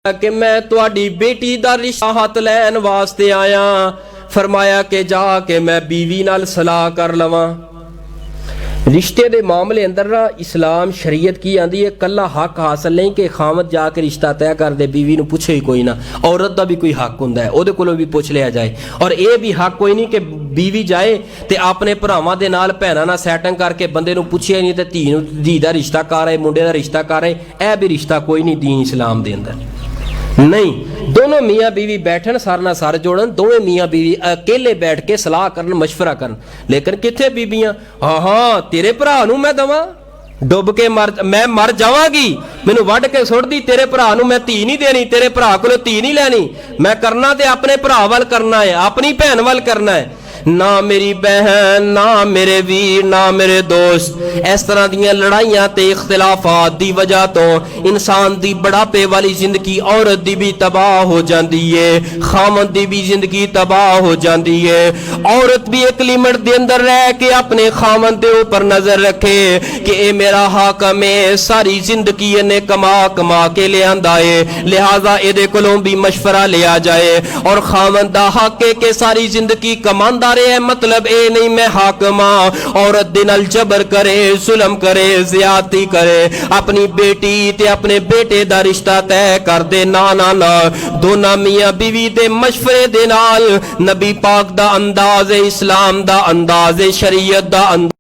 कि मैं तुहाडी बेटी दा रिश्ता हथ लैन वास्ते आया। फरमाया कि जाके मैं बीवी नाल सलाह कर लवां। रिश्ते दे मामले अंदर ना इस्लाम शरीयत की आंदी है, कला हक हासिल नहीं कि खामद जाके रिश्ता तय कर दे, बीवी नूं पुछे ही कोई ना। औरत दा भी कोई हक हुंदा है, ओहदे कोलों भी पुछ लिया जाए। और ये भी हक कोई नहीं कि बीवी जाए ते अपने भरावां दे नाल भैणां नाल सैटिंग करके बंदे नूं पुछे नहीं ते धी दा रिश्ता कर आए, मुंडे दा रिश्ता कर आए। यह भी रिश्ता कोई नहीं दीन इस्लाम दे अंदर नहीं। दोनों मियाँ बीवी बैठन, सर ना सर जोड़न, दोवें मियाँ बीवी अकेले बैठ के सलाह करन, मशवरा करन। लेकिन किथे बीबियां, हाँ तेरे भरा नूं मैं दवां, डुब के मैं मर जावांगी, मैनू वढ़ के सुट दी, तेरे भरा नूं मैं धी नहीं देनी, तेरे भरा कोलों धी नहीं लैनी। मैं करना ते अपने भरा वल करना है, अपनी भैन वल करना है। ना मेरी बहन, ना मेरे वीर, ना मेरे दोस्त। इस तरह दियां लड़ाइयां ते इख्तिलाफात दी वजह तो इंसान दी बुढ़ापे वाली जिंदगी औरत दी भी तबाह हो जाती है, खामद दी भी जिंदगी तबाह हो जाती है। औरत भी एक लिमिट दे अंदर रह के अपने खामद दे ऊपर नजर रखे कि ये मेरा हाकम है, सारी जिंदगी इन्हें कमा कमा के ले आंदा है, लिहाजा एदे कोलों भी मशवरा लिया जाए। और खामद दा हक है कि सारी जिंदगी कमांदा रहे, मतलब ए नहीं मैं हाकमा औरत दे नाल जबर करे, जुल्म करे, ज्यादती करे, अपनी बेटी ते अपने बेटे दा रिश्ता तय कर दे। ना ना ना, दोनों मियां बीवी दे मशवरे दे नाल नबी पाक दा अंदाज़, इस्लाम दा अंदाज़, शरीयत दा अंदाज़